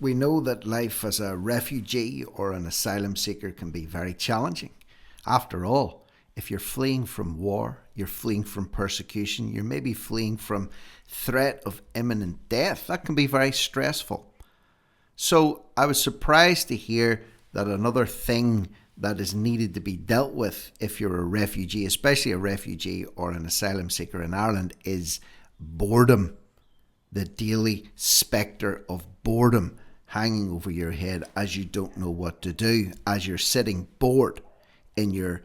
We know that life as a refugee or an asylum seeker can be very challenging. After all, if you're fleeing from war, you're fleeing from persecution, you're maybe fleeing from threat of imminent death, that can be very stressful. So I was surprised to hear that another thing that is needed to be dealt with if you're a refugee, especially a refugee or an asylum seeker in Ireland, is boredom. The daily spectre of boredom hanging over your head as you don't know what to do, as you're sitting bored in your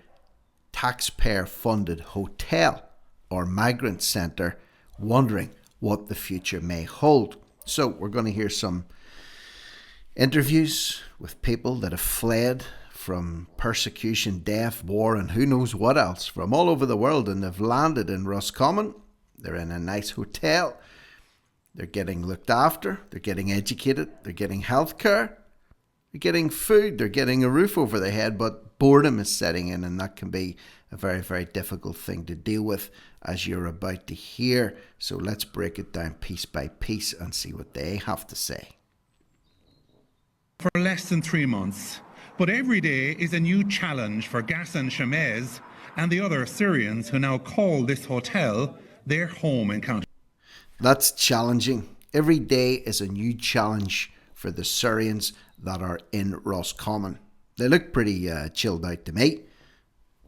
taxpayer-funded hotel or migrant centre, wondering what the future may hold. So we're going to hear some interviews with people that have fled from persecution, death, war, and who knows what else from all over the world, and they've landed in Roscommon. They're in a nice hotel. They're getting looked after, they're getting educated, they're getting healthcare, they're getting food, they're getting a roof over their head, but boredom is setting in, and that can be a very, very difficult thing to deal with, as you're about to hear. So let's break it down piece by piece and see what they have to say. For less than 3 months, but every day is a new challenge for Ghassan Shamez and the other Syrians who now call this hotel their home in County. That's challenging. Every day is a new challenge for the Syrians that are in Roscommon. They look pretty chilled out to me.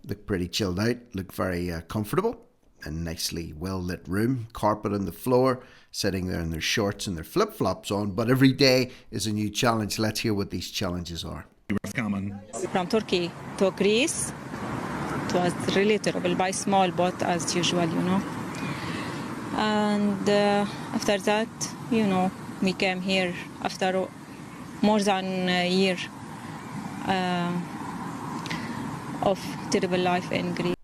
Look pretty chilled out, look very comfortable. A nicely well-lit room, carpet on the floor, sitting there in their shorts and their flip-flops on. But every day is a new challenge. Let's hear what these challenges are. From Turkey to Greece, it was really terrible, by small boat as usual, And after that, we came here after more than a year of terrible life in Greece.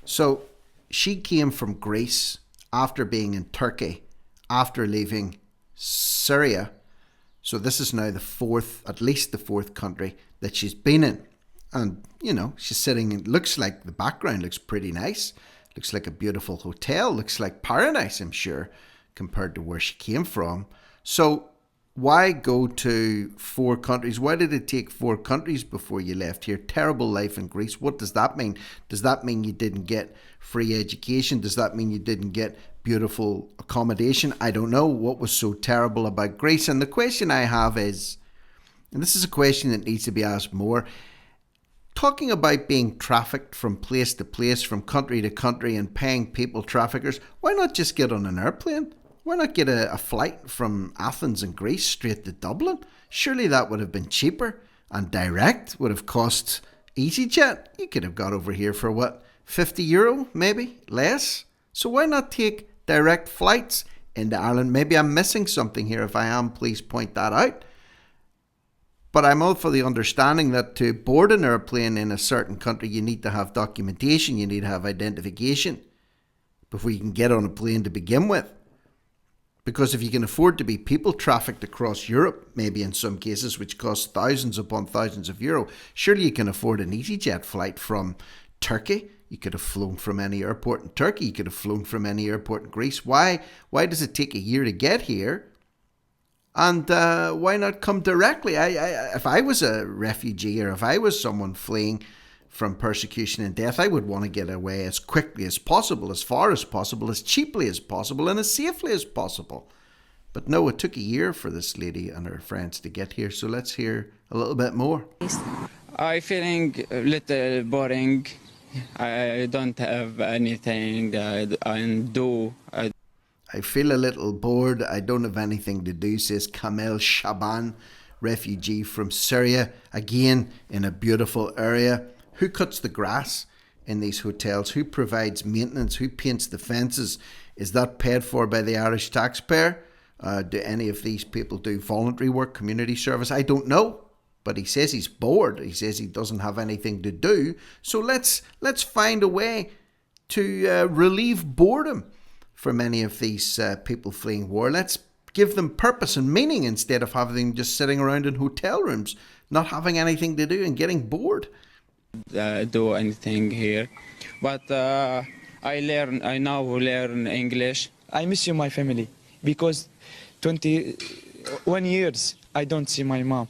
So she came from Greece after being in Turkey, after leaving Syria. So this is now at least the fourth country that she's been in. And, she's sitting, it looks like the background looks pretty nice. Looks like a beautiful hotel. Looks like paradise, I'm sure, compared to where she came from. So why go to 4 countries? Why did it take 4 countries before you left here? Terrible life in Greece. What does that mean? Does that mean you didn't get free education? Does that mean you didn't get beautiful accommodation? I don't know. What was so terrible about Greece? And the question I have is, and this is a question that needs to be asked more, talking about being trafficked from place to place, from country to country, and paying people traffickers, why not just get on an airplane? Why not get a flight from Athens in Greece straight to Dublin? Surely that would have been cheaper, and direct would have cost EasyJet. You could have got over here for what, €50, maybe less? So why not take direct flights into Ireland? Maybe I'm missing something here. If I am, please point that out. But I'm all for the understanding that to board an airplane in a certain country, you need to have documentation, you need to have identification before you can get on a plane to begin with. Because if you can afford to be people trafficked across Europe, maybe in some cases, which costs thousands upon thousands of euro, surely you can afford an EasyJet flight from Turkey. You could have flown from any airport in Turkey. You could have flown from any airport in Greece. Why does it take a year to get here? And why not come directly? If I was a refugee, or if I was someone fleeing from persecution and death, I would want to get away as quickly as possible, as far as possible, as cheaply as possible, and as safely as possible. But no, it took a year for this lady and her friends to get here. So let's hear a little bit more. I'm feeling a little boring. I don't have anything to do. I feel a little bored. I don't have anything to do, says Kamel Shaban, refugee from Syria, again in a beautiful area. Who cuts the grass in these hotels? Who provides maintenance? Who paints the fences? Is that paid for by the Irish taxpayer? Do any of these people do voluntary work, community service? I don't know. But he says he's bored. He says he doesn't have anything to do. So let's find a way to relieve boredom for many of these people fleeing war. Let's give them purpose and meaning instead of having them just sitting around in hotel rooms, not having anything to do and getting bored. Do anything here, but I now learn English. I miss you, my family, because 20 1 years I don't see my mom.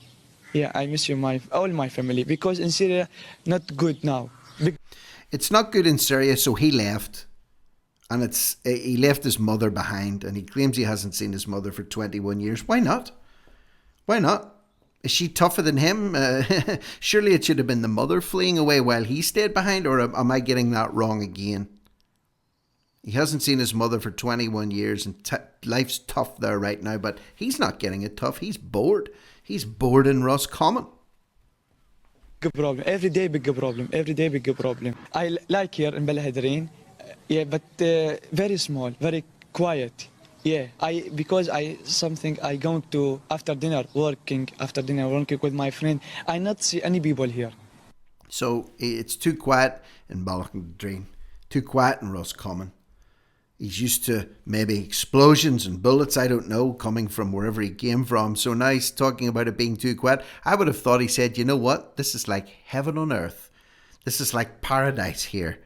Yeah, I miss you, all my family, because in Syria, not good now. It's not good in Syria, so he left. And he left his mother behind, and he claims he hasn't seen his mother for 21 years. Why not? Why not? Is she tougher than him? Surely it should have been the mother fleeing away while he stayed behind, or am I getting that wrong again? He hasn't seen his mother for 21 years, and life's tough there right now, but he's not getting it tough. He's bored. He's bored in Roscommon. Big problem. Every day, big problem. Every day, big problem. I like here in Ballaghaderreen, yeah, but very small, very quiet. Yeah, because I going to after dinner working with my friend. I not see any people here. So it's too quiet in Ballaghaderreen, too quiet in Roscommon. He's used to maybe explosions and bullets, I don't know, coming from wherever he came from. So now he's talking about it being too quiet. I would have thought he said, you know what? This is like heaven on earth. This is like paradise here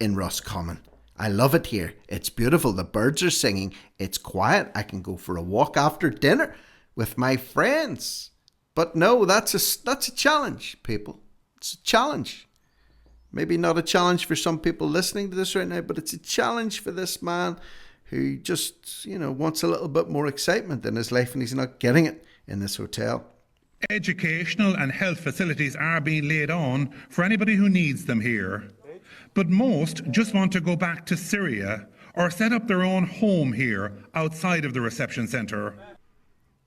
in Roscommon. I love it here. It's beautiful. The birds are singing. It's quiet. I can go for a walk after dinner with my friends. But no, that's a challenge, people. It's a challenge. Maybe not a challenge for some people listening to this right now, but it's a challenge for this man who just, wants a little bit more excitement in his life, and he's not getting it in this hotel. Educational and health facilities are being laid on for anybody who needs them here. But most just want to go back to Syria or set up their own home here outside of the reception centre.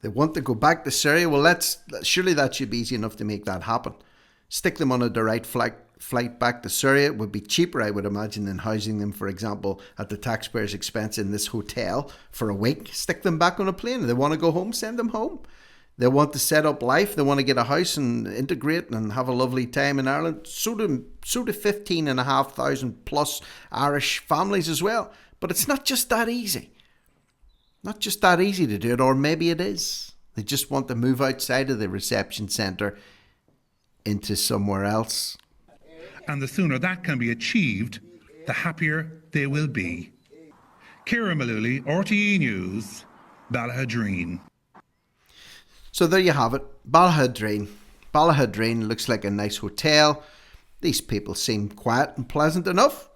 They want to go back to Syria? Well, surely that should be easy enough to make that happen. Stick them on a direct flight back to Syria. It would be cheaper, I would imagine, than housing them, for example, at the taxpayer's expense in this hotel for a week. Stick them back on a plane. If they want to go home, send them home. They want to set up life. They want to get a house and integrate and have a lovely time in Ireland. So do 15,500 plus Irish families as well. But it's not just that easy. Not just that easy to do it, or maybe it is. They just want to move outside of the reception centre into somewhere else. And the sooner that can be achieved, the happier they will be. Ciara Malooly, RTE News, Ballaghaderreen. So there you have it, Ballaghaderreen. Ballaghaderreen looks like a nice hotel. These people seem quiet and pleasant enough.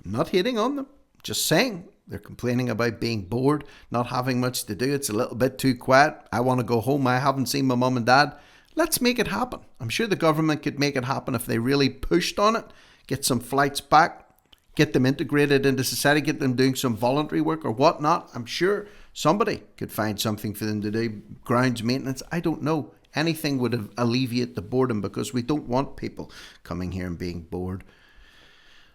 I'm not hating on them, just saying. They're complaining about being bored, not having much to do. It's a little bit too quiet. I want to go home. I haven't seen my mum and dad. Let's make it happen. I'm sure the government could make it happen if they really pushed on it. Get some flights back, get them integrated into society, get them doing some voluntary work or whatnot. I'm sure somebody could find something for them to do. Grounds maintenance, I don't know. Anything would alleviate the boredom, because we don't want people coming here and being bored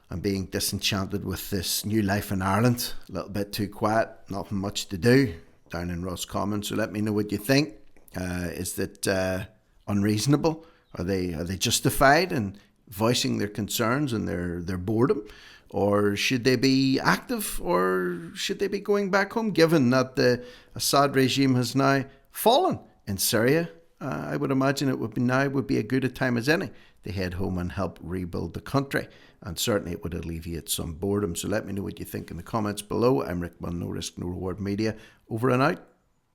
and being disenchanted with this new life in Ireland. A little bit too quiet, nothing much to do down in Roscommon. So let me know what you think. Is that unreasonable? Are they justified in voicing their concerns and their boredom? Or should they be active, or should they be going back home, given that the Assad regime has now fallen in Syria? I would imagine it would be a good a time as any to head home and help rebuild the country. And certainly it would alleviate some boredom. So let me know what you think in the comments below. I'm Rick Munn, No Risk, No Reward Media. Over and out.